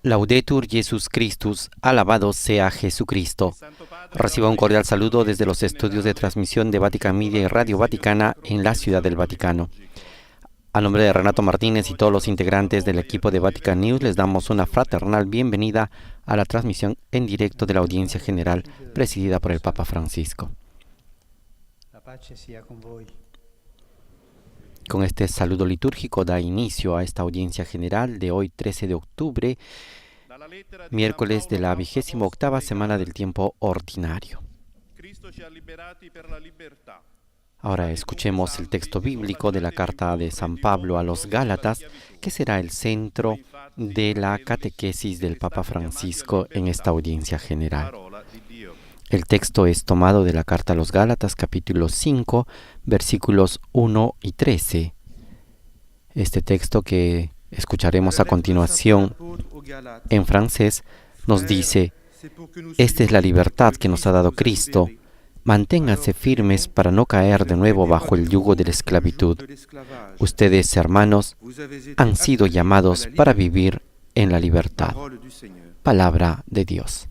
Laudetur Jesus Christus, alabado sea Jesucristo. Reciba un cordial saludo desde los estudios de transmisión de Vatican Media y Radio Vaticana en la Ciudad del Vaticano. A nombre de Renato Martínez y todos los integrantes del equipo de Vatican News, les damos una fraternal bienvenida a la transmisión en directo de la audiencia general presidida por el Papa Francisco. La pace sia con voi. Con este saludo litúrgico da inicio a esta audiencia general de hoy 13 de octubre, miércoles de la 28ª semana del tiempo ordinario. Ahora escuchemos el texto bíblico de la carta de San Pablo a los Gálatas, que será el centro de la catequesis del Papa Francisco en esta audiencia general. El texto es tomado de la carta a los Gálatas, capítulo 5, versículos 1 y 13. Este texto que escucharemos a continuación en francés nos dice: esta es la libertad que nos ha dado Cristo. Manténganse firmes para no caer de nuevo bajo el yugo de la esclavitud. Ustedes, hermanos, han sido llamados para vivir en la libertad. Palabra de Dios.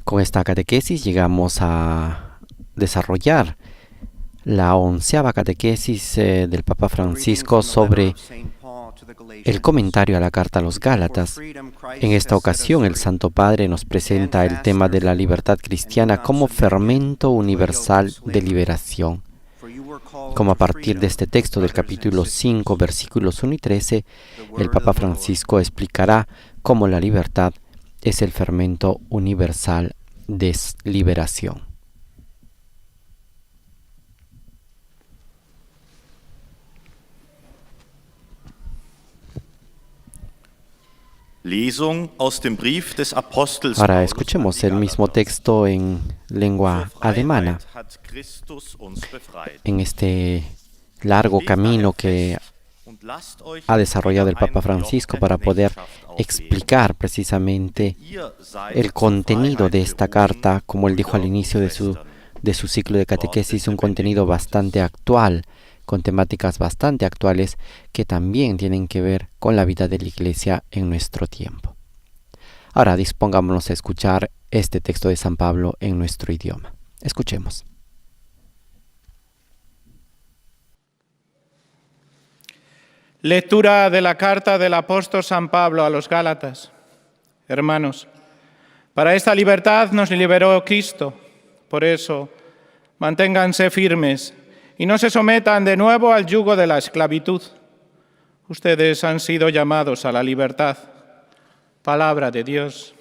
Con esta catequesis llegamos a desarrollar la 11ª catequesis del Papa Francisco sobre el comentario a la carta a los Gálatas. En esta ocasión, el Santo Padre nos presenta el tema de la libertad cristiana como fermento universal de liberación. Como a partir de este texto del capítulo 5, versículos 1 y 13, el Papa Francisco explicará cómo la libertad es el fermento universal de liberación. Ahora escuchemos el mismo texto en lengua alemana. En este largo camino que ha desarrollado el Papa Francisco para poder explicar precisamente el contenido de esta carta, como él dijo al inicio de su ciclo de catequesis, un contenido bastante actual, con temáticas bastante actuales que también tienen que ver con la vida de la Iglesia en nuestro tiempo. Ahora dispongámonos a escuchar este texto de San Pablo en nuestro idioma. Escuchemos. Lectura de la carta del apóstol San Pablo a los Gálatas. Hermanos, para esta libertad nos liberó Cristo. Por eso, manténganse firmes y no se sometan de nuevo al yugo de la esclavitud. Ustedes han sido llamados a la libertad. Palabra de Dios.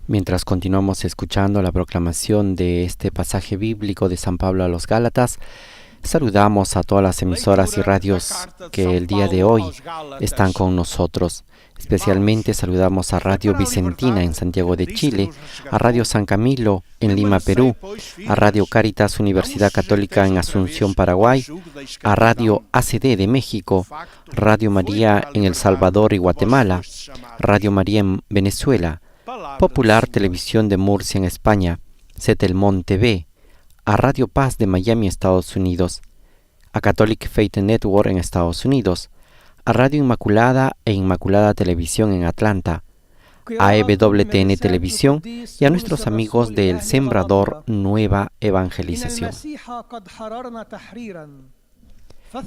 Mientras continuamos escuchando la proclamación de este pasaje bíblico de San Pablo a los Gálatas, saludamos a todas las emisoras y radios que el día de hoy están con nosotros. Especialmente saludamos a Radio Vicentina en Santiago de Chile, a Radio San Camilo en Lima, Perú, a Radio Cáritas Universidad Católica en Asunción, Paraguay, a Radio ACD de México, Radio María en El Salvador y Guatemala, Radio María en Venezuela, Popular Televisión de Murcia en España, Setelmont TV, a Radio Paz de Miami, Estados Unidos, a Catholic Faith Network en Estados Unidos, a Radio Inmaculada e Inmaculada Televisión en Atlanta, a EWTN Televisión y a nuestros amigos de El Sembrador Nueva Evangelización.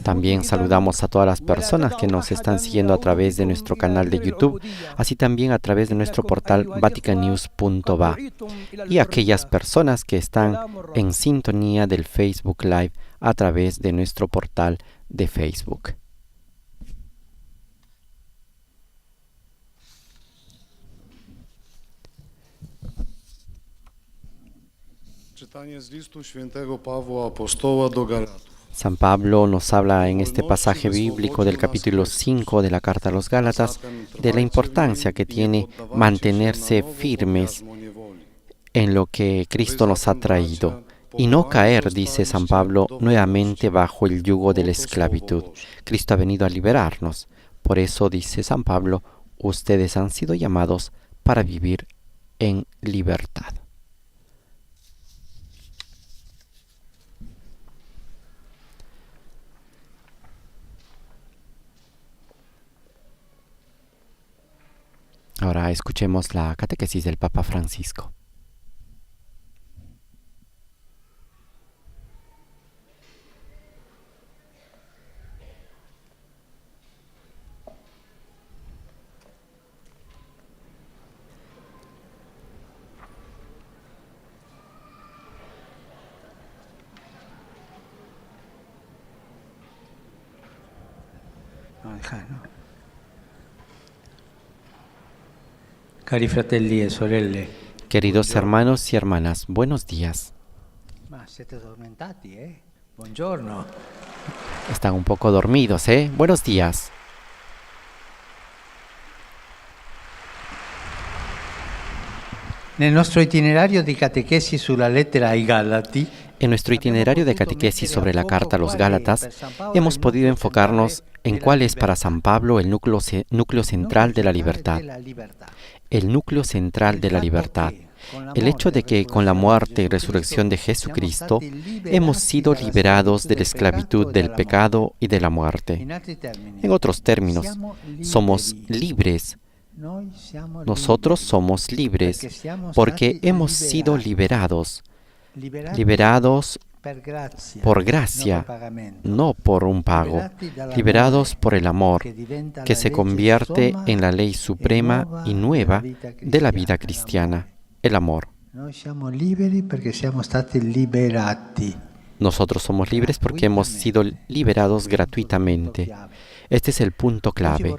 También saludamos a todas las personas que nos están siguiendo a través de nuestro canal de YouTube, así también a través de nuestro portal vaticannews.va, y a aquellas personas que están en sintonía del Facebook Live a través de nuestro portal de Facebook. San Pablo nos habla en este pasaje bíblico del capítulo 5 de la carta a los Gálatas de la importancia que tiene mantenerse firmes en lo que Cristo nos ha traído y no caer, dice San Pablo, nuevamente bajo el yugo de la esclavitud. Cristo ha venido a liberarnos. Por eso, dice San Pablo, ustedes han sido llamados para vivir en libertad. Ahora escuchemos la catequesis del Papa Francisco. Cari fratelli e sorelle, Queridos hermanos y hermanas, buenos días. ma siete addormentati, Buongiorno. Están un poco dormidos, ¿eh? Buenos días. Nel nostro itinerario di catechesi sulla lettera ai Galati, En nuestro itinerario de catequesis sobre la carta a los Gálatas, hemos podido enfocarnos en cuál es para San Pablo el núcleo central de la libertad. El núcleo central de la libertad. El hecho de que con la muerte y resurrección de Jesucristo hemos sido liberados de la esclavitud del pecado y de la muerte. En otros términos, somos libres. Nosotros somos libres porque hemos sido liberados por gracia, no por un pago, liberados por el amor, que se convierte en la ley suprema y nueva de la vida cristiana, el amor. Nosotros somos libres porque hemos sido liberados gratuitamente. Este es el punto clave.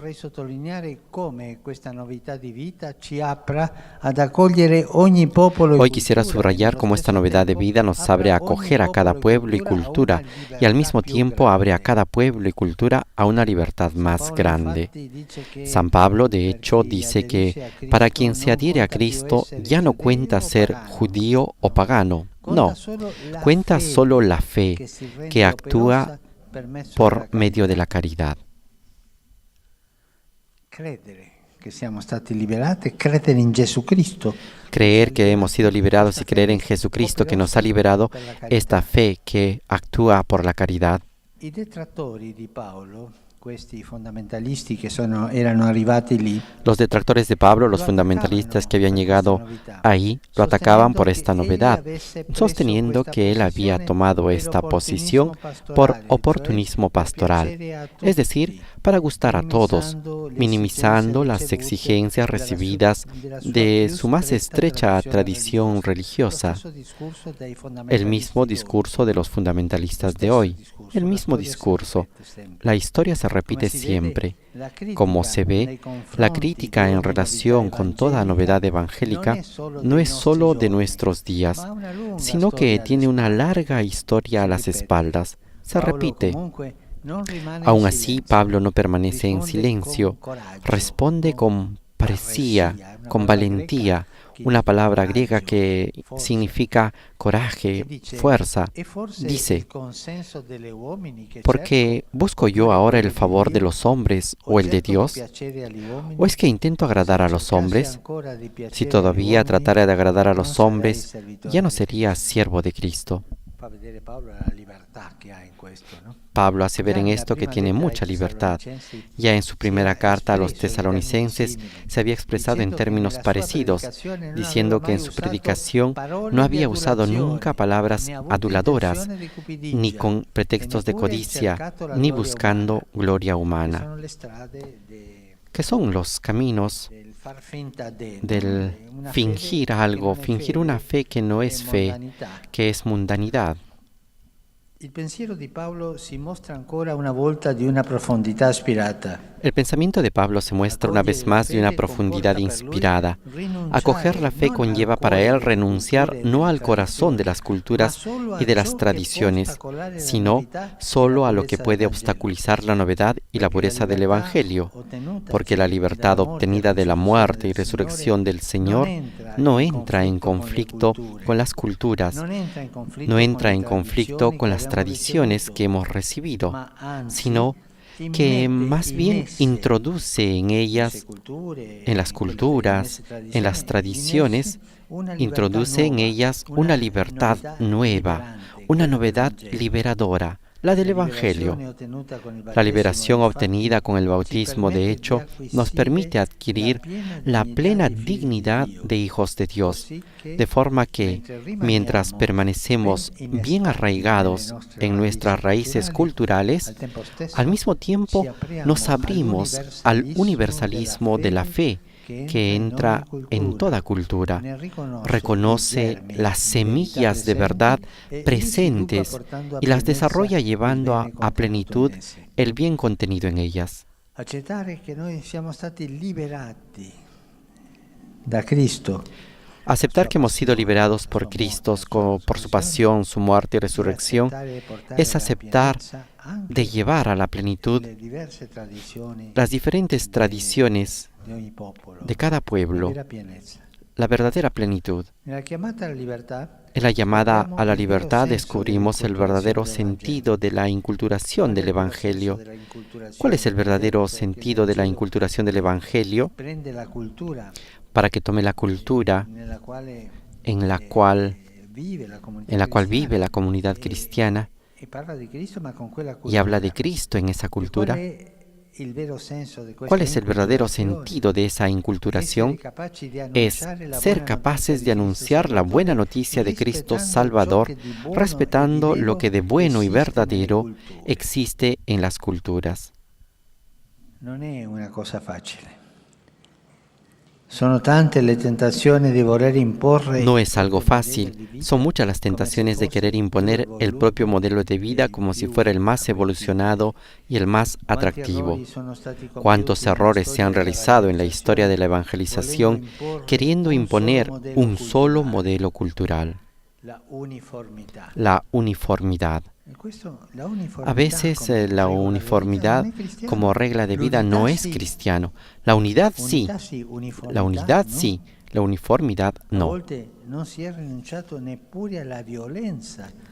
Hoy quisiera subrayar cómo esta novedad de vida nos abre a acoger a cada pueblo y cultura y al mismo tiempo abre a cada pueblo y cultura a una libertad más grande. San Pablo, de hecho, dice que para quien se adhiere a Cristo ya no cuenta ser judío o pagano. No, cuenta solo la fe que actúa por medio de la caridad. Creer que hemos sido liberados y creer en Jesucristo que nos ha liberado, esta fe que actúa por la caridad. Los detractores de Pablo, los fundamentalistas que habían llegado ahí, lo atacaban por esta novedad, sosteniendo que él había tomado esta posición por oportunismo pastoral, es decir, para gustar a todos, minimizando las exigencias recibidas de su más estrecha tradición religiosa. El mismo discurso de los fundamentalistas de hoy, el mismo discurso. La historia se repite siempre. Como se ve, la crítica en relación con toda novedad evangélica no es solo de nuestros días, sino que tiene una larga historia a las espaldas. Se repite. Aún así, Pablo no permanece en silencio, responde con parecía, con valentía, una palabra griega que significa coraje, fuerza. Dice, ¿porque busco yo ahora el favor de los hombres o el de Dios? ¿O es que intento agradar a los hombres? Si todavía tratara de agradar a los hombres, ya no sería siervo de Cristo. Pablo hace ver en esto que tiene mucha libertad. Ya en su primera carta a los tesalonicenses se había expresado en términos parecidos, diciendo que en su predicación no había usado nunca palabras aduladoras, ni con pretextos de codicia, ni buscando gloria humana. ¿Qué son los caminos del fingir algo, fingir una fe que no es fe, que es mundanidad? Il pensiero di Paolo si mostra ancora una volta di una profondità ispirata. El pensamiento de Pablo se muestra una vez más de una profundidad inspirada. Acoger la fe conlleva para él renunciar no al corazón de las culturas y de las tradiciones, sino solo a lo que puede obstaculizar la novedad y la pureza del Evangelio, porque la libertad obtenida de la muerte y resurrección del Señor no entra en conflicto con las culturas, no entra en conflicto con las tradiciones que hemos recibido, sino que más bien introduce en ellas, en las culturas, en las tradiciones, introduce en ellas una libertad nueva, una novedad liberadora, la del Evangelio. La liberación obtenida con el bautismo, de hecho, nos permite adquirir la plena dignidad de hijos de Dios, de forma que, mientras permanecemos bien arraigados en nuestras raíces culturales, al mismo tiempo nos abrimos al universalismo de la fe, que entra en toda cultura, reconoce las semillas de verdad presentes y las desarrolla llevando a plenitud el bien contenido en ellas. Aceptar que hemos sido liberados por Cristo, por su pasión, su muerte y resurrección, es aceptar de llevar a la plenitud las diferentes tradiciones de cada pueblo, la verdadera plenitud. En la llamada a la libertad descubrimos el verdadero sentido de la inculturación del Evangelio. ¿Cuál es el verdadero sentido de la inculturación del Evangelio? Para que tome la cultura en la cual vive la comunidad cristiana y habla de Cristo en esa cultura. ¿Cuál es el verdadero sentido de esa inculturación? Es ser capaces de anunciar la buena noticia de Cristo Salvador, respetando lo que de bueno y verdadero existe en las culturas. No es una cosa fácil. No es algo fácil. Son muchas las tentaciones de querer imponer el propio modelo de vida como si fuera el más evolucionado y el más atractivo. ¿Cuántos errores se han realizado en la historia de la evangelización queriendo imponer un solo modelo cultural? La uniformidad. A veces la uniformidad como regla de vida no es cristiano. La unidad sí, la uniformidad no.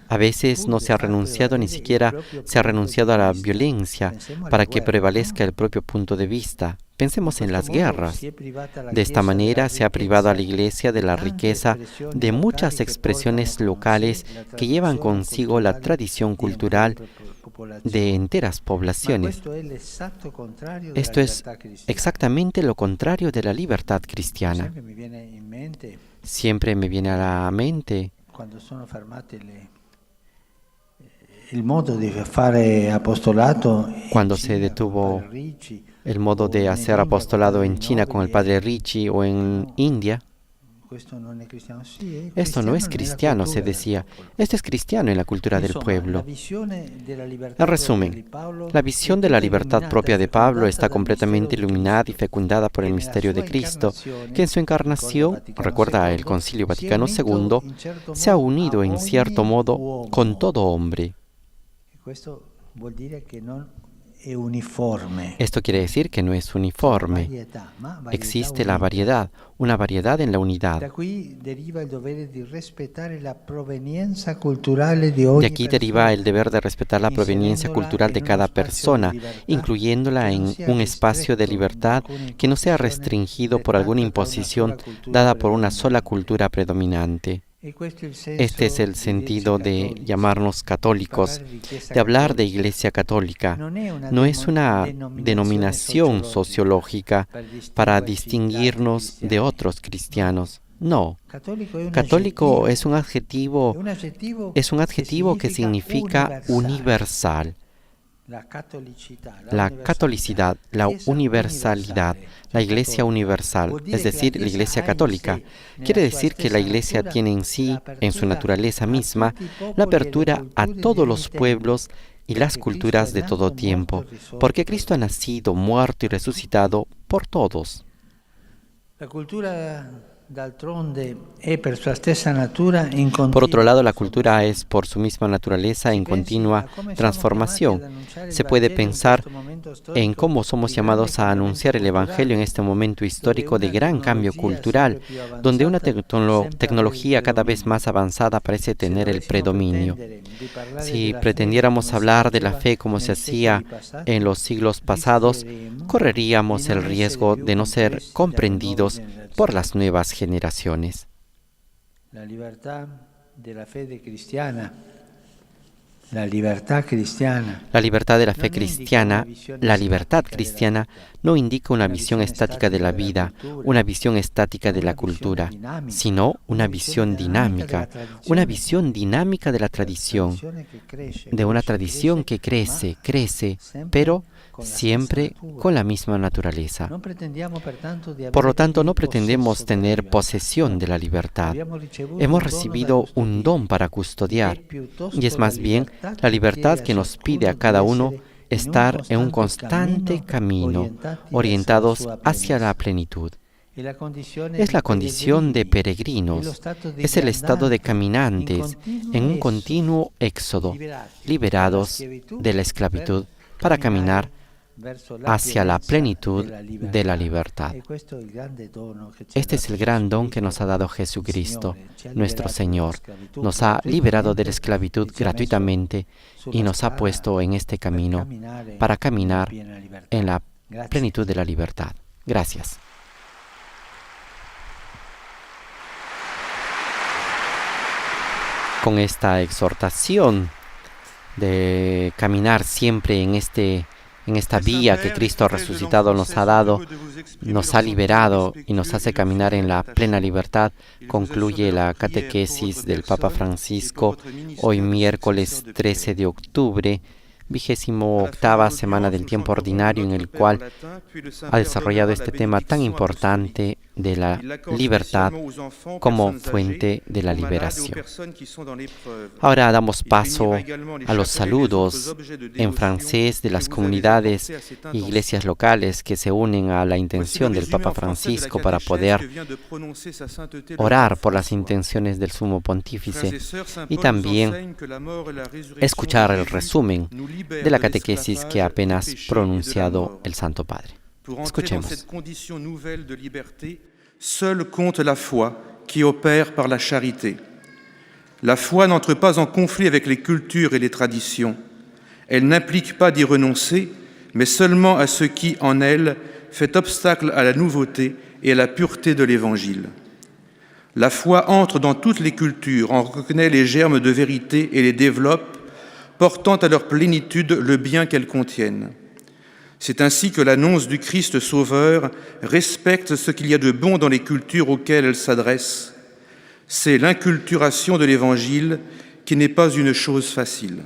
A veces no se ha renunciado, ni siquiera se ha renunciado a la violencia para que prevalezca el propio punto de vista. Pensemos en las guerras. De esta manera se ha privado a la Iglesia de la riqueza de muchas expresiones locales que llevan consigo la tradición cultural de enteras poblaciones. Esto es exactamente lo contrario de la libertad cristiana. Siempre me viene a la mente cuando se detuvo el modo de hacer apostolado en China con el padre Ricci o en India. Esto no es cristiano, se decía. Esto es cristiano en la cultura del pueblo. En resumen, la visión de la libertad propia de Pablo está completamente iluminada y fecundada por el misterio de Cristo, que en su encarnación, recuerda el Concilio Vaticano II, se ha unido en cierto modo con todo hombre. Esto quiere decir que no es uniforme. Existe la variedad, una variedad en la unidad. De aquí deriva el deber de respetar la proveniencia cultural de cada persona, incluyéndola en un espacio de libertad que no sea restringido por alguna imposición dada por una sola cultura predominante. Este es el sentido de llamarnos católicos, de hablar de Iglesia Católica. No es una denominación sociológica para distinguirnos de otros cristianos. No. Católico es un adjetivo que significa universal. La catolicidad, la universalidad, la Iglesia universal, es decir, la Iglesia católica, quiere decir que la Iglesia tiene en sí, en su naturaleza misma, la apertura a todos los pueblos y las culturas de todo tiempo, porque Cristo ha nacido, muerto y resucitado por todos. La cultura Por otro lado, la cultura es por su misma naturaleza en continua transformación. Se puede pensar en cómo somos llamados a anunciar el Evangelio en este momento histórico de gran cambio cultural, donde una tecnología cada vez más avanzada parece tener el predominio. Si pretendiéramos hablar de la fe como se hacía en los siglos pasados, correríamos el riesgo de no ser comprendidos por las nuevas generaciones. La libertad de la fe cristiana La libertad cristiana. La libertad de la fe cristiana, la libertad cristiana, no indica una visión estática de la vida, una visión estática de la cultura, sino una visión dinámica de la tradición, de una tradición que crece, pero siempre con la misma naturaleza. Por lo tanto, no pretendemos tener posesión de la libertad. Hemos recibido un don para custodiar, y es más bien la libertad que nos pide a cada uno estar en un constante camino, orientados hacia la plenitud. Es la condición de peregrinos, es el estado de caminantes en un continuo éxodo, liberados de la esclavitud para caminar hacia la plenitud de la libertad. Este es el gran don que nos ha dado Jesucristo, nuestro Señor. Nos ha liberado de la esclavitud gratuitamente y nos ha puesto en este camino para caminar en la plenitud de la libertad. Gracias. Con esta exhortación de caminar siempre en esta vía que Cristo resucitado nos ha dado, nos ha liberado y nos hace caminar en la plena libertad, concluye la catequesis del Papa Francisco hoy miércoles 13 de octubre, 28ª semana del tiempo ordinario, en el cual ha desarrollado este tema tan importante de la libertad como fuente de la liberación. Ahora damos paso a los saludos en francés de las comunidades e iglesias locales que se unen a la intención del Papa Francisco para poder orar por las intenciones del Sumo Pontífice y también escuchar el resumen de la catequesis que ha apenas pronunciado el Santo Padre. Escuchemos. Seule compte la foi qui opère par la charité. La foi n'entre pas en conflit avec les cultures et les traditions. Elle n'implique pas d'y renoncer, mais seulement à ce qui, en elle, fait obstacle à la nouveauté et à la pureté de l'Évangile. La foi entre dans toutes les cultures, en reconnaît les germes de vérité et les développe, portant à leur plénitude le bien qu'elles contiennent. C'est ainsi que l'annonce du Christ Sauveur respecte ce qu'il y a de bon dans les cultures auxquelles elle s'adresse. C'est l'inculturation de l'Évangile qui n'est pas une chose facile.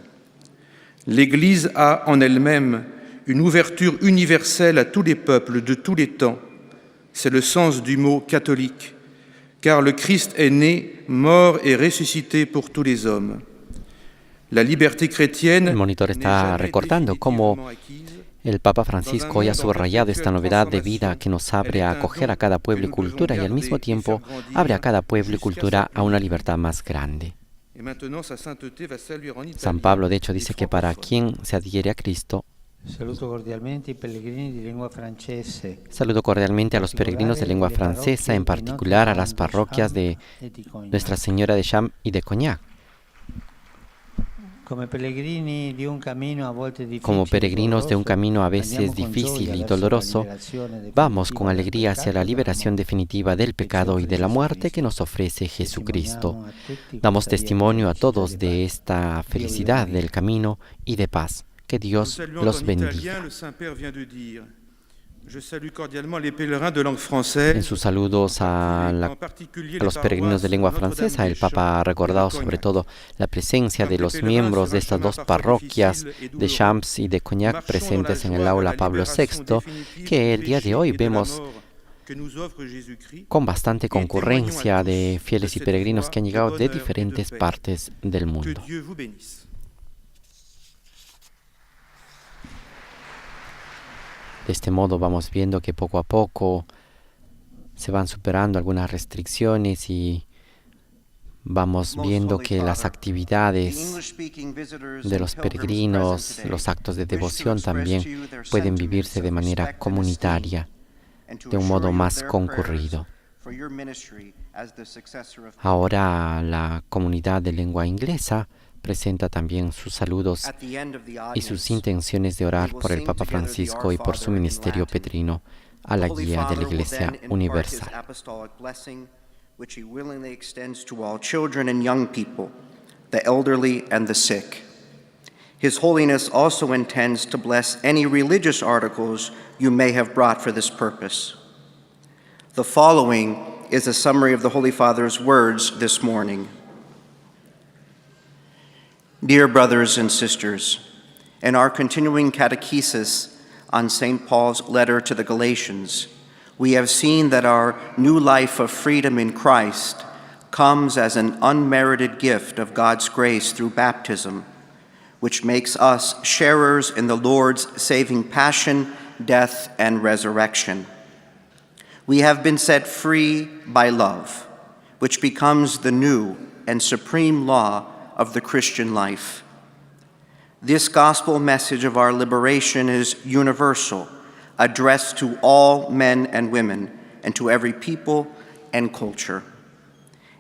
L'Église a en elle-même une ouverture universelle à tous les peuples de tous les temps. C'est le sens du mot catholique, car le Christ est né, mort et ressuscité pour tous les hommes. La liberté chrétienne El monitor está recordando cómo el Papa Francisco hoy ha subrayado esta novedad de vida que nos abre a acoger a cada pueblo y cultura y al mismo tiempo abre a cada pueblo y cultura a una libertad más grande. San Pablo, de hecho, dice que para quien se adhiere a Cristo, saludo cordialmente a los peregrinos de lengua francesa, en particular a las parroquias de Nuestra Señora de Cham y de Cognac. Como peregrinos de un camino a veces difícil y doloroso, vamos con alegría hacia la liberación definitiva del pecado y de la muerte que nos ofrece Jesucristo. Damos testimonio a todos de esta felicidad del camino y de paz. Que Dios los bendiga. En sus saludos a los peregrinos de lengua francesa, el Papa ha recordado sobre todo la presencia de los miembros de estas dos parroquias de Champs y de Cognac presentes en el aula Pablo VI, que el día de hoy vemos con bastante concurrencia de fieles y peregrinos que han llegado de diferentes partes del mundo. De este modo vamos viendo que poco a poco se van superando algunas restricciones y vamos viendo que las actividades de los peregrinos, los actos de devoción también pueden vivirse de manera comunitaria, de un modo más concurrido. Ahora la comunidad de lengua inglesa presenta también sus saludos y sus intenciones de orar por el Papa Francisco y por su ministerio petrino a la guía de la Iglesia Universal. His Holiness also intends to bless any religious articles you may have brought for this purpose. The following is a summary of the Holy Father's words this morning. Dear brothers and sisters, in our continuing catechesis on St. Paul's letter to the Galatians, we have seen that our new life of freedom in Christ comes as an unmerited gift of God's grace through baptism, which makes us sharers in the Lord's saving passion, death, and resurrection. We have been set free by love, which becomes the new and supreme law of the Christian life. This gospel message of our liberation is universal, addressed to all men and women, and to every people and culture.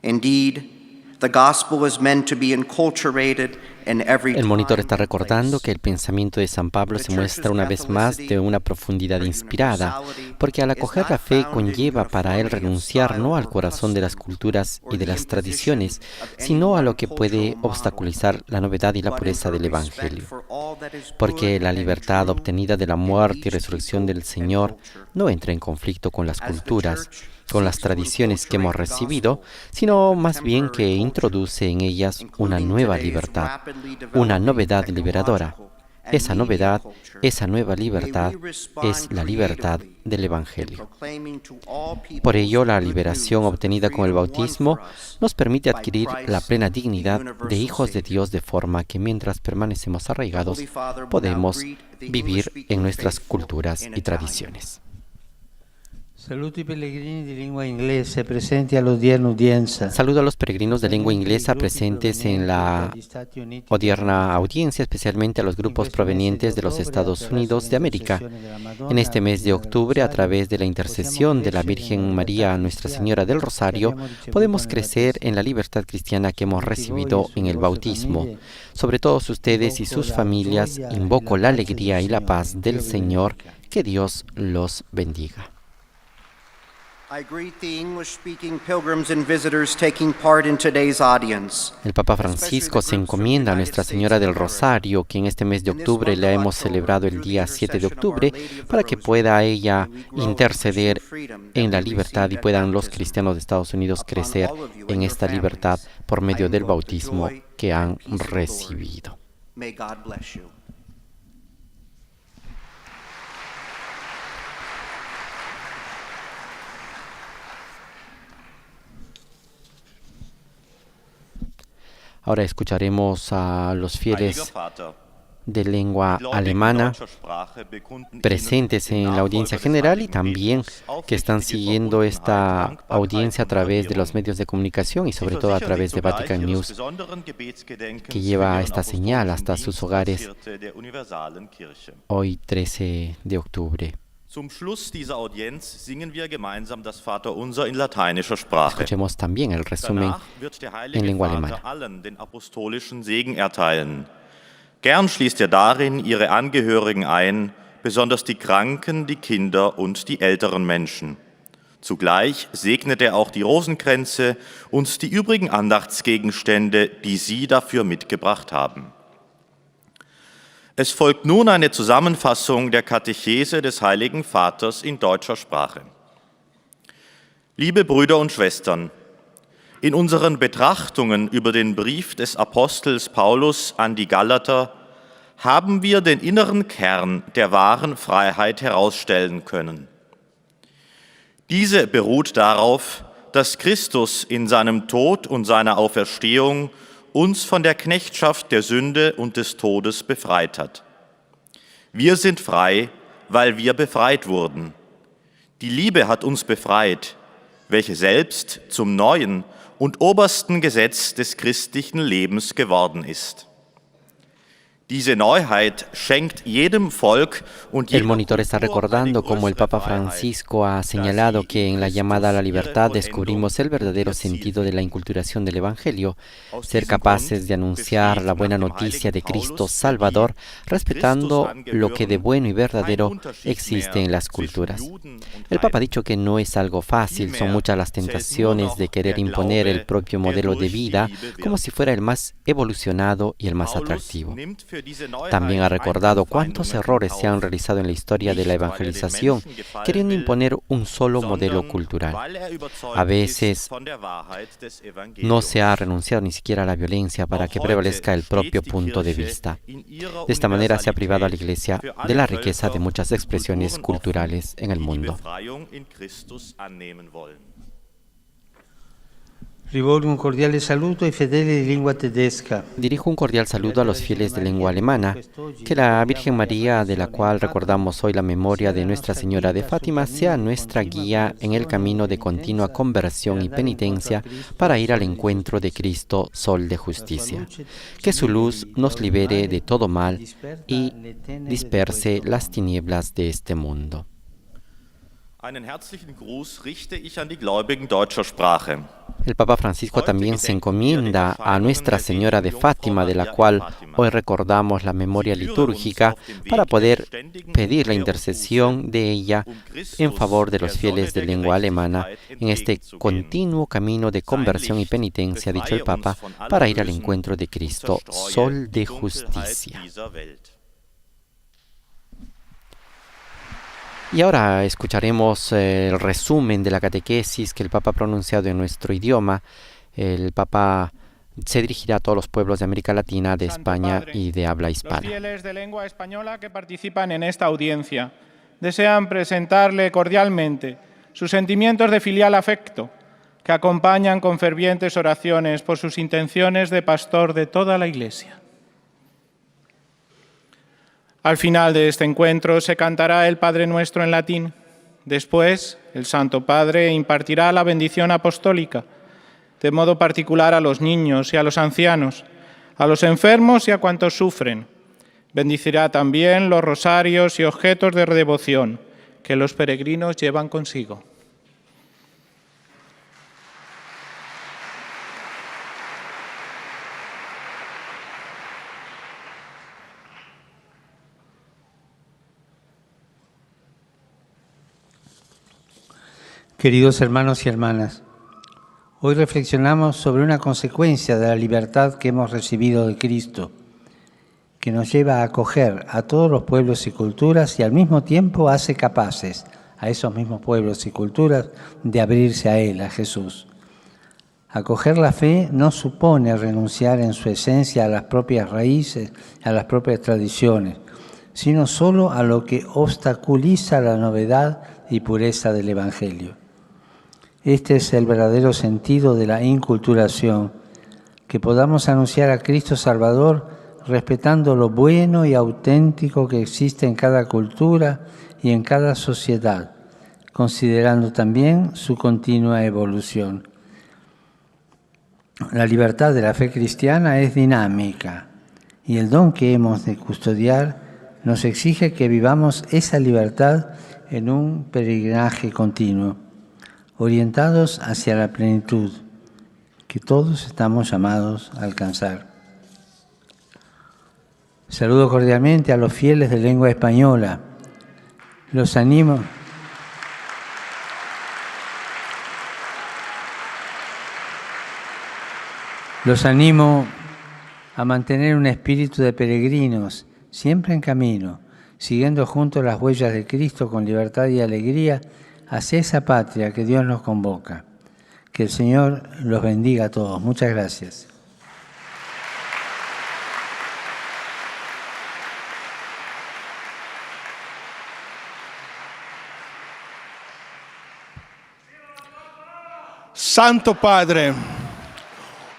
Indeed, the gospel is meant to be enculturated in every time. El monitor está recordando que el pensamiento de San Pablo se muestra una vez más de una profundidad inspirada, porque al acoger la fe conlleva para él renunciar no al corazón de las culturas y de las tradiciones, sino a lo que puede obstaculizar la novedad y la pureza del Evangelio. Porque la libertad obtenida de la muerte y resurrección del Señor no entra en conflicto con las culturas, con las tradiciones que hemos recibido, sino más bien que introduce en ellas una nueva libertad, una novedad liberadora. Esa novedad, esa nueva libertad, es la libertad del Evangelio. Por ello, la liberación obtenida con el bautismo nos permite adquirir la plena dignidad de hijos de Dios, de forma que mientras permanecemos arraigados, podemos vivir en nuestras culturas y tradiciones. Saluto i pellegrini di lingua inglese presenti all'odierna udienza. Saludo a los peregrinos de lengua inglesa presentes en la odierna audiencia, especialmente a los grupos provenientes de los Estados Unidos de América. En este mes de octubre, a través de la intercesión de la Virgen María, Nuestra Señora del Rosario, podemos crecer en la libertad cristiana que hemos recibido en el bautismo. Sobre todos ustedes y sus familias, invoco la alegría y la paz del Señor. Que Dios los bendiga. I greet the English-speaking pilgrims and visitors taking part in today's audience. El Papa Francisco se encomienda a Nuestra Señora del Rosario, que en este mes de octubre la hemos celebrado el día 7 de octubre, para que pueda ella interceder en la libertad y puedan los cristianos de Estados Unidos crecer en esta libertad por medio del bautismo que han recibido. May God bless you. Ahora escucharemos a los fieles de lengua alemana presentes en la audiencia general y también que están siguiendo esta audiencia a través de los medios de comunicación y sobre todo a través de Vatican News, que lleva esta señal hasta sus hogares hoy 13 de octubre. Zum Schluss dieser Audienz singen wir gemeinsam das Vaterunser in lateinischer Sprache. Escuchemos también el resumen Danach wird der en Heilige lengua Vater alemana. allen den apostolischen Segen erteilen. Gern schließt er darin ihre Angehörigen ein, besonders die Kranken, die Kinder und die älteren Menschen. Zugleich segnet er auch die Rosenkränze und die übrigen Andachtsgegenstände, die sie dafür mitgebracht haben. Es folgt nun eine Zusammenfassung der Katechese des Heiligen Vaters in deutscher Sprache. Liebe Brüder und Schwestern, in unseren Betrachtungen über den Brief des Apostels Paulus an die Galater haben wir den inneren Kern der wahren Freiheit herausstellen können. Diese beruht darauf, dass Christus in seinem Tod und seiner Auferstehung uns von der Knechtschaft der Sünde und des Todes befreit hat. Wir sind frei, weil wir befreit wurden. Die Liebe hat uns befreit, welche selbst zum neuen und obersten Gesetz des christlichen Lebens geworden ist. Diese Neuheit schenkt jedem Volk und El monitor está recordando cómo el Papa Francisco ha señalado que en la llamada a la libertad descubrimos el verdadero sentido de la inculturación del Evangelio, ser capaces de anunciar la buena noticia de Cristo Salvador, respetando lo que de bueno y verdadero existe en las culturas. El Papa ha dicho que no es algo fácil, son muchas las tentaciones de querer imponer el propio modelo de vida como si fuera el más evolucionado y el más atractivo. También ha recordado cuántos errores se han realizado en la historia de la evangelización, queriendo imponer un solo modelo cultural. A veces no se ha renunciado ni siquiera a la violencia para que prevalezca el propio punto de vista. De esta manera se ha privado a la Iglesia de la riqueza de muchas expresiones culturales en el mundo. Rivolgo un cordiale saluto ai fedeli di lingua tedesca. Dirijo un cordial saludo a los fieles de lengua alemana. Que la Virgen María, de la cual recordamos hoy la memoria de Nuestra Señora de Fátima, sea nuestra guía en el camino de continua conversión y penitencia para ir al encuentro de Cristo, Sol de Justicia. Que su luz nos libere de todo mal y disperse las tinieblas de este mundo. Einen herzlichen Gruß richte ich an die Gläubigen deutscher Sprache. El Papa Francisco también se encomienda a Nuestra Señora de Fátima, de la cual hoy recordamos la memoria litúrgica, para poder pedir la intercesión de ella en favor de los fieles de lengua alemana en este continuo camino de conversión y penitencia, dicho el Papa, para ir al encuentro de Cristo, Sol de Justicia. Y ahora escucharemos el resumen de la catequesis que el Papa ha pronunciado en nuestro idioma. El Papa se dirigirá a todos los pueblos de América Latina, de España y de habla hispana. Los fieles de lengua española que participan en esta audiencia desean presentarle cordialmente sus sentimientos de filial afecto, que acompañan con fervientes oraciones por sus intenciones de pastor de toda la Iglesia. Al final de este encuentro se cantará el Padre Nuestro en latín. Después, el Santo Padre impartirá la bendición apostólica, de modo particular a los niños y a los ancianos, a los enfermos y a cuantos sufren. Bendicirá también los rosarios y objetos de devoción que los peregrinos llevan consigo. Queridos hermanos y hermanas, hoy reflexionamos sobre una consecuencia de la libertad que hemos recibido de Cristo, que nos lleva a acoger a todos los pueblos y culturas y al mismo tiempo hace capaces a esos mismos pueblos y culturas de abrirse a Él, a Jesús. Acoger la fe no supone renunciar en su esencia a las propias raíces, a las propias tradiciones, sino solo a lo que obstaculiza la novedad y pureza del Evangelio. Este es el verdadero sentido de la inculturación, que podamos anunciar a Cristo Salvador respetando lo bueno y auténtico que existe en cada cultura y en cada sociedad, considerando también su continua evolución. La libertad de la fe cristiana es dinámica y el don que hemos de custodiar nos exige que vivamos esa libertad en un peregrinaje continuo, orientados hacia la plenitud que todos estamos llamados a alcanzar. Saludo cordialmente a los fieles de lengua española. Los animo a mantener un espíritu de peregrinos, siempre en camino, siguiendo juntos las huellas de Cristo con libertad y alegría hacia esa patria que Dios nos convoca. Que el Señor los bendiga a todos. Muchas gracias. Santo Padre,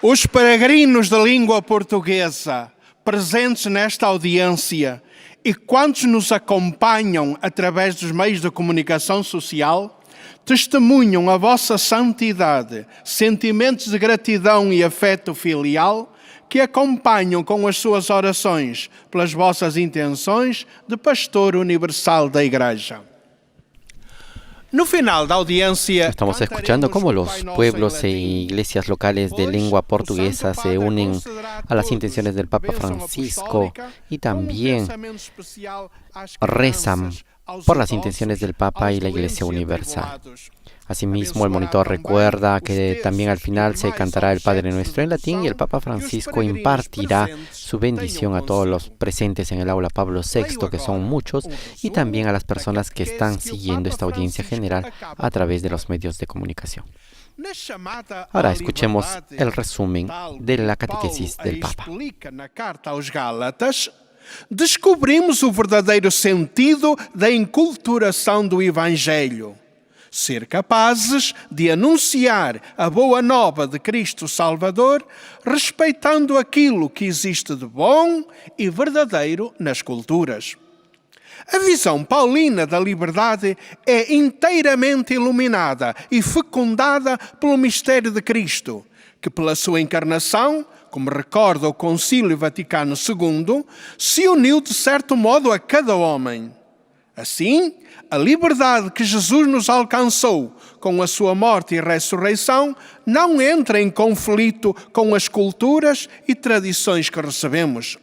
os peregrinos da língua portuguesa presentes nesta audiência e quantos nos acompanham através dos meios de comunicação social, testemunham a vossa santidade, sentimentos de gratidão e afeto filial que acompanham com as suas orações pelas vossas intenções de pastor universal da Igreja. No final da audiencia, estamos escuchando cómo los pueblos e iglesias locales de lengua portuguesa se unen a las intenciones del Papa Francisco y también rezan por las intenciones del Papa y la Iglesia Universal. Asimismo, el monitor recuerda que también al final se cantará el Padre Nuestro en latín y el Papa Francisco impartirá su bendición a todos los presentes en el aula Pablo VI, que son muchos, y también a las personas que están siguiendo esta audiencia general a través de los medios de comunicación. Ahora escuchemos el resumen de la catequesis del Papa. Descobrimos o verdadeiro sentido da enculturação do Evangelho. Ser capazes de anunciar a boa nova de Cristo Salvador, respeitando aquilo que existe de bom e verdadeiro nas culturas. A visão paulina da liberdade é inteiramente iluminada e fecundada pelo mistério de Cristo, que pela sua encarnação, como recorda o Concílio Vaticano II, se uniu de certo modo a cada homem. Assim, a liberdade que Jesus nos alcançou com a sua morte e ressurreição não entra em conflito com as culturas e tradições que recebemos.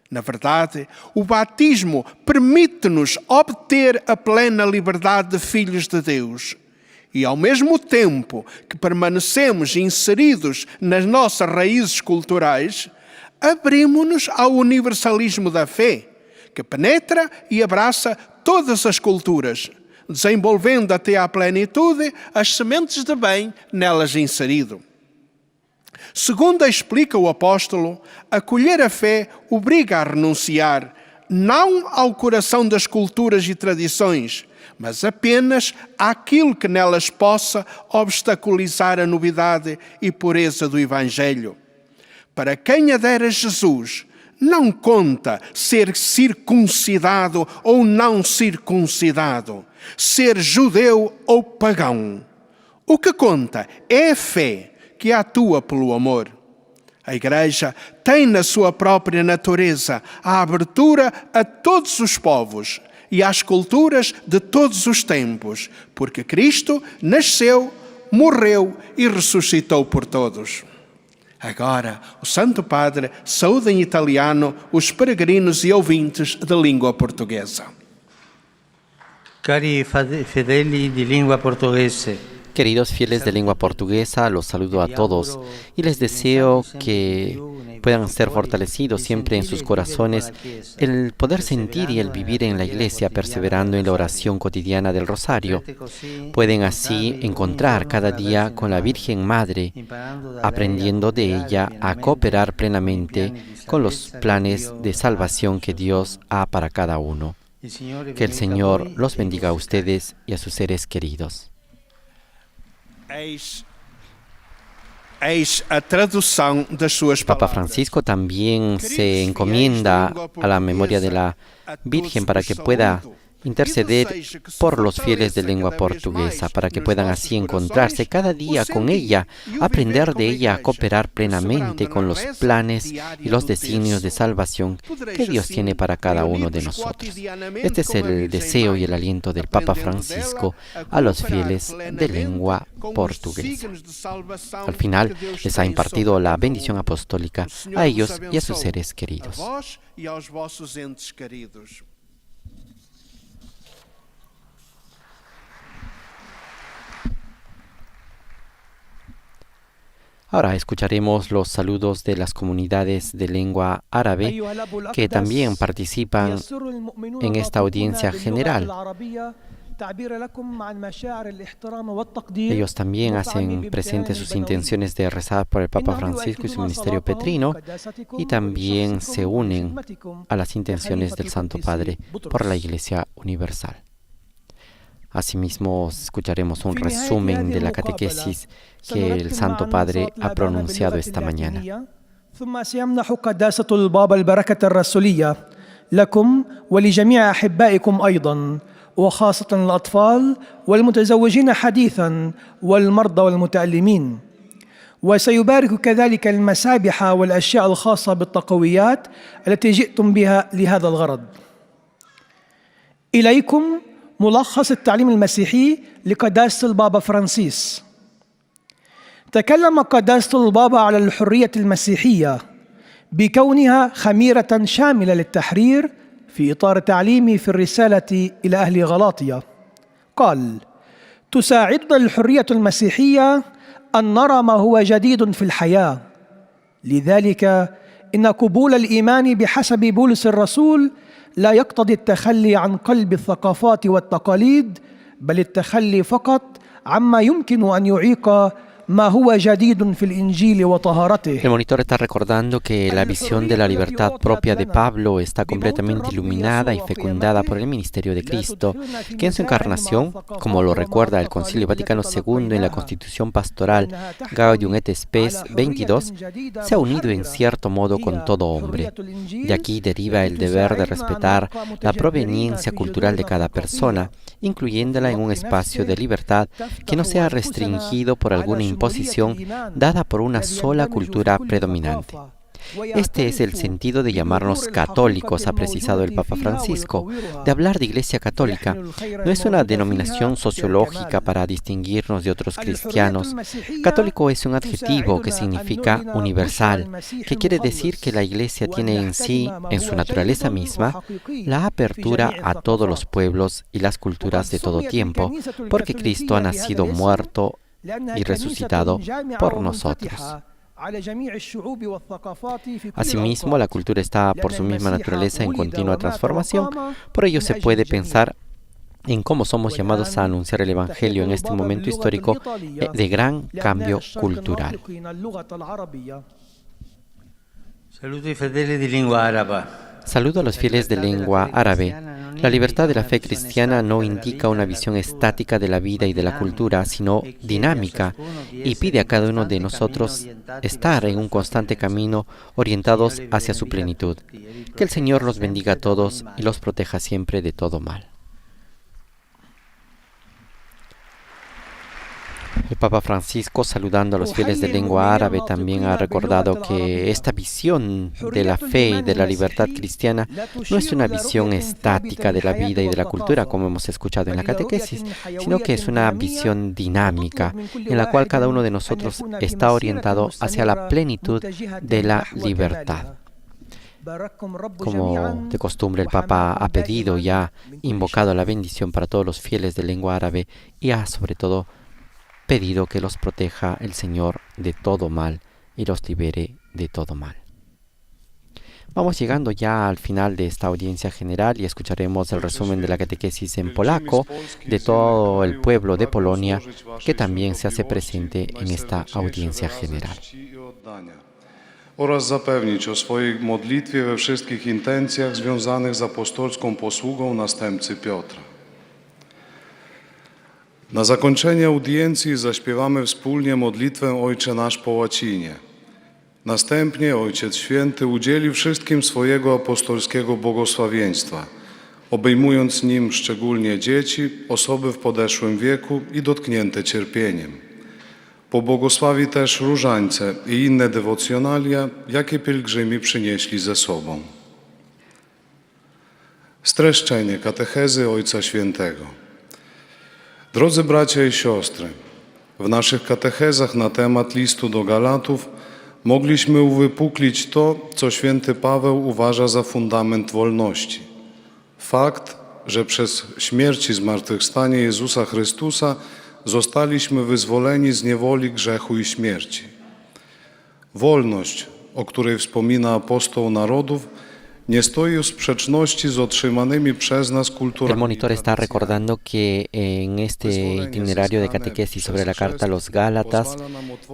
Na verdade, o batismo permite-nos obter a plena liberdade de filhos de Deus. E ao mesmo tempo que permanecemos inseridos nas nossas raízes culturais, abrimos-nos ao universalismo da fé, que penetra e abraça todas as culturas, desenvolvendo até à plenitude as sementes de bem nelas inserido. Segundo explica o apóstolo, acolher a fé obriga a renunciar, não ao coração das culturas e tradições, mas apenas àquilo que nelas possa obstaculizar a novidade e pureza do Evangelho. Para quem adere a Jesus, não conta ser circuncidado ou não circuncidado, ser judeu ou pagão. O que conta é a fé que atua pelo amor. A Igreja tem na sua própria natureza a abertura a todos os povos e às culturas de todos os tempos, porque Cristo nasceu, morreu e ressuscitou por todos. Agora, o Santo Padre saúda em italiano os peregrinos e ouvintes de língua portuguesa. Cari fedeli di lingua portoghese, Queridos fieles de lengua portuguesa, los saludo a todos y les deseo que puedan ser fortalecidos siempre en sus corazones el poder sentir y el vivir en la iglesia perseverando en la oración cotidiana del rosario. Pueden así encontrar cada día con la Virgen Madre, aprendiendo de ella a cooperar plenamente con los planes de salvación que Dios ha para cada uno. Que el Señor los bendiga a ustedes y a sus seres queridos. Papa Francisco también se encomienda a la memoria de la Virgen para que pueda interceder por los fieles de lengua portuguesa, para que puedan así encontrarse cada día con ella, aprender de ella a cooperar plenamente con los planes y los designios de salvación que Dios tiene para cada uno de nosotros. Este es el deseo y el aliento del Papa Francisco a los fieles de lengua portuguesa. Al final les ha impartido la bendición apostólica a ellos y a sus seres queridos. Ahora escucharemos los saludos de las comunidades de lengua árabe que también participan en esta audiencia general. Ellos también hacen presentes sus intenciones de rezar por el Papa Francisco y su ministerio petrino y también se unen a las intenciones del Santo Padre por la Iglesia Universal. Asimismo, escucharemos un resumen de la catequesis que el Santo Padre ha pronunciado esta mañana. ثم سيمنح قداسة البابا البركة الرسولية لكم ولجميع أحبائكم أيضا، وخاصة الأطفال والمتزوجين حديثا والمرضى والمتألمين. وسيبارك كذلك المسابح والأشياء الخاصة بالتقويات التي جئتم بها لهذا الغرض. إليكم ملخص التعليم المسيحي لقداسة البابا فرانسيس. تكلم قداسة البابا على الحرية المسيحية بكونها خميرة شاملة للتحرير في إطار تعليمه في الرسالة إلى أهل غلاطية. قال: تساعدنا الحرية المسيحية أن نرى ما هو جديد في الحياة. لذلك إن قبول الإيمان بحسب بولس الرسول لا يقتضي التخلي عن قلب الثقافات والتقاليد، بل التخلي فقط عما يمكن أن يعيق ما هو جديد في الإنجيل وطهارته. El monitor está recordando que la visión de la libertad propia de Pablo está completamente iluminada y fecundada por el ministerio de Cristo, que en su encarnación, como lo recuerda el Concilio Vaticano II en la Constitución Pastoral Gaudium et Spes 22, se ha unido en cierto modo con todo hombre. De aquí deriva el deber de respetar la proveniencia cultural de cada persona, incluyéndola en un espacio de libertad que no sea restringido por alguna imposición dada por una sola cultura predominante. Este es el sentido de llamarnos católicos, ha precisado el Papa Francisco. De hablar de Iglesia Católica no es una denominación sociológica para distinguirnos de otros cristianos. Católico es un adjetivo que significa universal, que quiere decir que la Iglesia tiene en sí, en su naturaleza misma, la apertura a todos los pueblos y las culturas de todo tiempo, porque Cristo ha nacido, muerto y resucitado por nosotros. Asimismo, la cultura está por su misma naturaleza en continua transformación. Por ello se puede pensar en cómo somos llamados a anunciar el Evangelio en este momento histórico de gran cambio cultural. Saludo a los fieles de lengua árabe. La libertad de la fe cristiana no indica una visión estática de la vida y de la cultura, sino dinámica, y pide a cada uno de nosotros estar en un constante camino orientados hacia su plenitud. Que el Señor los bendiga a todos y los proteja siempre de todo mal. El Papa Francisco, saludando a los fieles de lengua árabe, también ha recordado que esta visión de la fe y de la libertad cristiana no es una visión estática de la vida y de la cultura, como hemos escuchado en la catequesis, sino que es una visión dinámica, en la cual cada uno de nosotros está orientado hacia la plenitud de la libertad. Como de costumbre, el Papa ha pedido y ha invocado la bendición para todos los fieles de lengua árabe y ha, sobre todo, pedido que los proteja el Señor de todo mal y los libere de todo mal. Vamos llegando ya al final de esta audiencia general y escucharemos el resumen de la catequesis en polaco de todo el pueblo de Polonia, que también se hace presente en esta audiencia general. Oraz zapewnić o swojej modlitwie we wszystkich intencjach związanych z apostolską posługą następcy Piotra. Na zakończenie audiencji zaśpiewamy wspólnie modlitwę Ojcze Nasz po łacinie. Następnie Ojciec Święty udzieli wszystkim swojego apostolskiego błogosławieństwa, obejmując nim szczególnie dzieci, osoby w podeszłym wieku i dotknięte cierpieniem. Pobłogosławi też różańce i inne dewocjonalia, jakie pielgrzymi przynieśli ze sobą. Streszczenie katechezy Ojca Świętego. Drodzy bracia i siostry, w naszych katechezach na temat listu do Galatów mogliśmy uwypuklić to, co święty Paweł uważa za fundament wolności. Fakt, że przez śmierć i zmartwychwstanie Jezusa Chrystusa zostaliśmy wyzwoleni z niewoli grzechu i śmierci. Wolność, o której wspomina apostoł narodów, nie stoi w sprzeczności z otrzymanymi przez nas kulturami. El monitor está recordando que en este itinerario de catequesis sobre la carta a los Gálatas,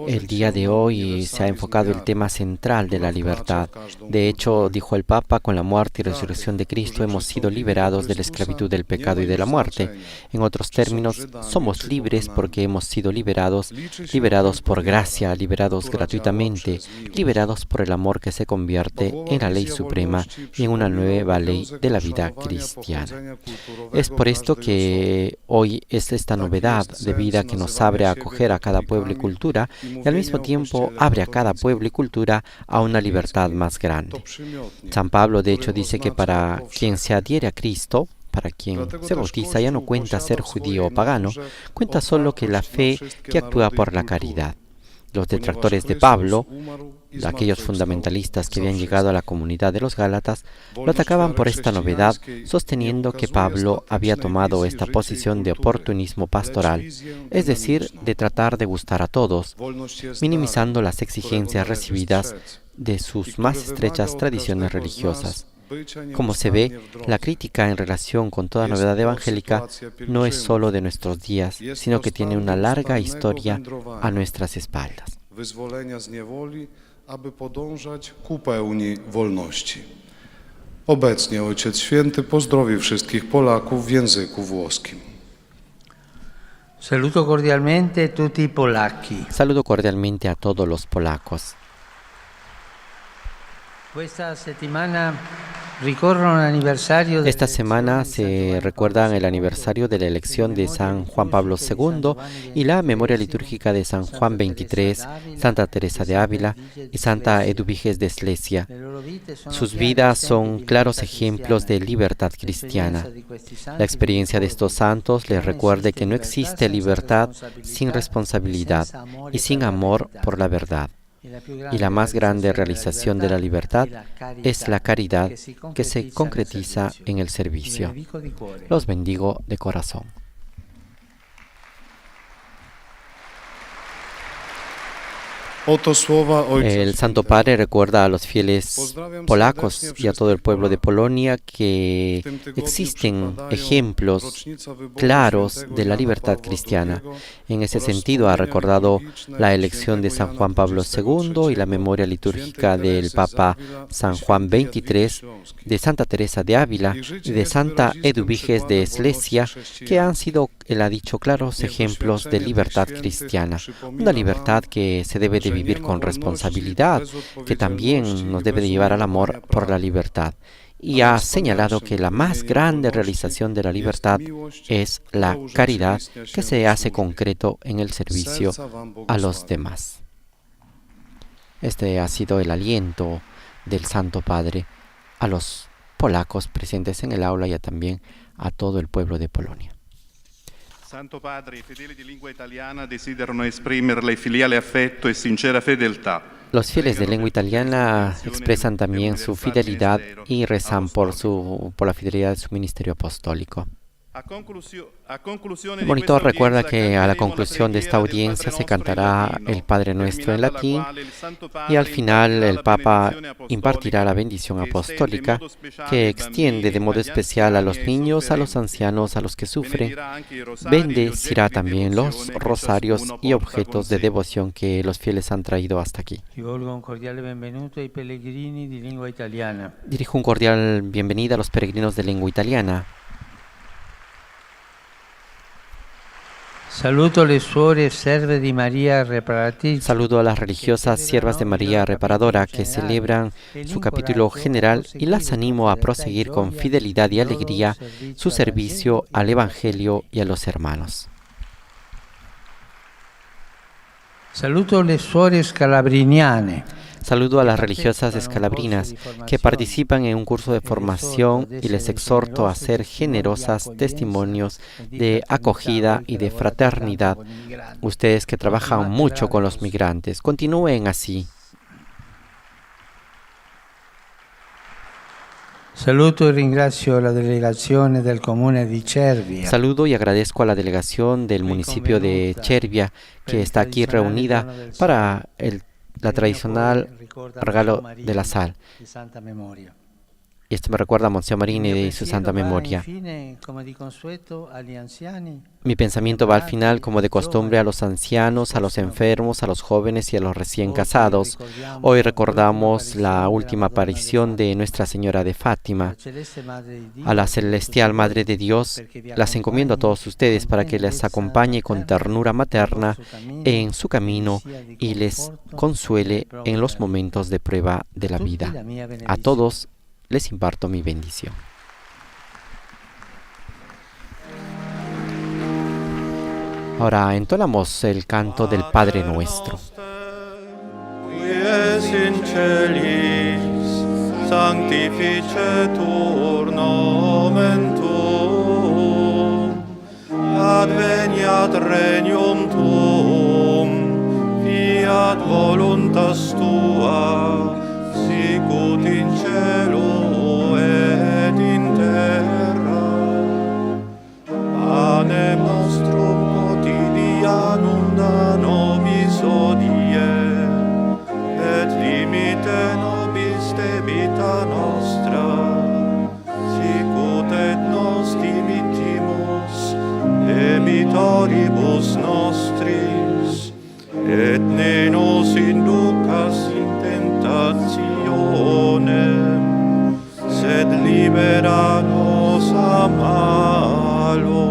el día de hoy se ha enfocado el tema central de la libertad. De hecho, dijo el Papa, con la muerte y resurrección de Cristo hemos sido liberados de la esclavitud del pecado y de la muerte. En otros términos, somos libres porque hemos sido liberados por gracia, liberados gratuitamente, liberados por el amor que se convierte en la ley suprema y en una nueva ley de la vida cristiana. Es por esto que hoy es esta novedad de vida que nos abre a acoger a cada pueblo y cultura y al mismo tiempo abre a cada pueblo y cultura a una libertad más grande. San Pablo de hecho dice que para quien se adhiere a Cristo, para quien se bautiza, ya no cuenta ser judío o pagano, cuenta solo que la fe que actúa por la caridad. Los detractores de Pablo, aquellos fundamentalistas que habían llegado a la comunidad de los Gálatas, lo atacaban por esta novedad, sosteniendo que Pablo había tomado esta posición de oportunismo pastoral, es decir, de tratar de gustar a todos, minimizando las exigencias recibidas de sus más estrechas tradiciones religiosas. Como se ve, la crítica en relación con toda novedad evangélica no es solo de nuestros días, sino que tiene una larga historia a nuestras espaldas. Aby podążać ku pełni wolności. Obecnie Ojciec Święty pozdrowi wszystkich Polaków w języku włoskim. Saluto cordialmente tutti i polacchi. Saludo cordialmente a todos los polacos. Questa settimana ricorrono l'anniversario Esta semana se recuerda el aniversario de la elección de San Juan Pablo II y la memoria litúrgica de San Juan XXIII, Santa Teresa de Ávila y Santa Eduviges de Slesia. Sus vidas son claros ejemplos de libertad cristiana. La experiencia de estos santos les recuerda que no existe libertad sin responsabilidad y sin amor por la verdad. Y la más grande realización de la libertad es la caridad que se concretiza en el servicio. Los bendigo de corazón. El Santo Padre recuerda a los fieles polacos y a todo el pueblo de Polonia que existen ejemplos claros de la libertad cristiana. En ese sentido, ha recordado la elección de San Juan Pablo II y la memoria litúrgica del Papa San Juan XXIII, de Santa Teresa de Ávila y de Santa Eduviges de Slesia, que han sido, él ha dicho, claros ejemplos de libertad cristiana. Una libertad que se debe de vivir con responsabilidad, que también nos debe de llevar al amor por la libertad. Y ha señalado que la más grande realización de la libertad es la caridad que se hace concreto en el servicio a los demás. Este ha sido el aliento del Santo Padre a los polacos presentes en el aula y también a todo el pueblo de Polonia. Santo Padre, i fedeli di lingua italiana desiderano esprimerle filiale affetto e sincera fedeltà. Los fieles de lengua italiana expresan también su fidelidad y rezan por la fidelidad de su ministerio apostólico. El monitor recuerda que a la conclusión de esta audiencia se cantará el Padre Nuestro en latín y al final el Papa impartirá la bendición apostólica que extiende de modo especial a los niños, a los ancianos, a los que sufren. Bendecirá también los rosarios y objetos de devoción que los fieles han traído hasta aquí. Dirijo un cordial bienvenida a los peregrinos de lengua italiana. Saludo le suore serve di Maria reparatrice. Saludo a las religiosas siervas de María Reparadora que celebran su capítulo general y las animo a proseguir con fidelidad y alegría su servicio al Evangelio y a los hermanos. Saludo le suore scalabriniane. Saludo a las religiosas escalabrinas que participan en un curso de formación y les exhorto a ser generosas testimonios de acogida y de fraternidad. Ustedes que trabajan mucho con los migrantes, continúen así. Saludo y ringrazio la delegazione del comune di Cervia. Saludo y agradezco a la delegación del municipio de Cervia que está aquí reunida para la tradicional regalo de la sal. Y esto me recuerda a Monseñor Marini y su santa memoria. Mi pensamiento va al final, como de costumbre, a los ancianos, a los enfermos, a los jóvenes y a los recién casados. Hoy recordamos la última aparición de Nuestra Señora de Fátima. A la celestial Madre de Dios, las encomiendo a todos ustedes para que les acompañe con ternura materna en su camino y les consuele en los momentos de prueba de la vida. A todos les imparto mi bendición. Ahora entonamos el canto del Padre Nuestro. Qui es in celis, sanctificetur nomen tuum, adveniat regnum tuum, fiat fiat voluntas tua, sicut in cielo et in terra. Panem nostrum quotidianum da nobis hodie, et limite nobis debita nostra, sicut et nos dimittimus debitoribus nostris, et ne nos inducas in tentationem, sed libera nos a malo.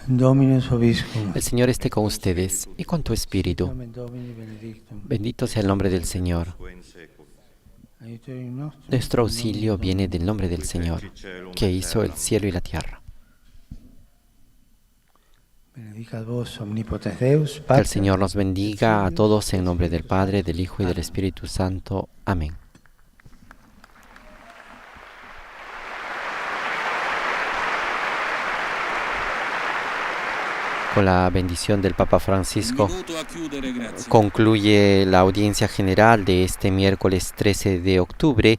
Dominus vobiscum. El Señor esté con ustedes y con tu espíritu. Nomen Domini benedictum. Bendito sea el nombre del Señor. Aiuterium nostrum. Nuestro auxilio viene del nombre del Señor, que hizo el cielo y la tierra. Benedicat vos omnipotens Deus, Que el Pater, Señor nos bendiga a todos en nombre del Padre, del Hijo y del Espíritu Santo. Amén. Con la bendición del Papa Francisco, concluye la audiencia general de este miércoles 13 de octubre,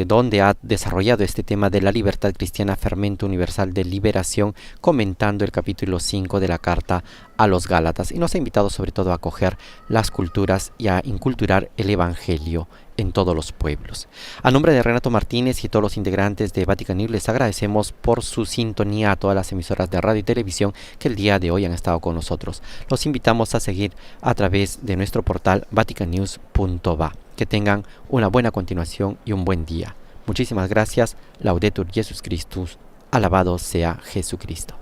donde ha desarrollado este tema de la libertad cristiana, fermento universal de liberación, comentando el capítulo 5 de la carta a los Gálatas, y nos ha invitado sobre todo a acoger las culturas y a inculturar el Evangelio en todos los pueblos. A nombre de Renato Martínez y todos los integrantes de Vatican News, les agradecemos por su sintonía a todas las emisoras de radio y televisión que el día de hoy han estado con nosotros. Los invitamos a seguir a través de nuestro portal vaticannews.va. Que tengan una buena continuación y un buen día. Muchísimas gracias. Laudetur Jesus Christus. Alabado sea Jesucristo.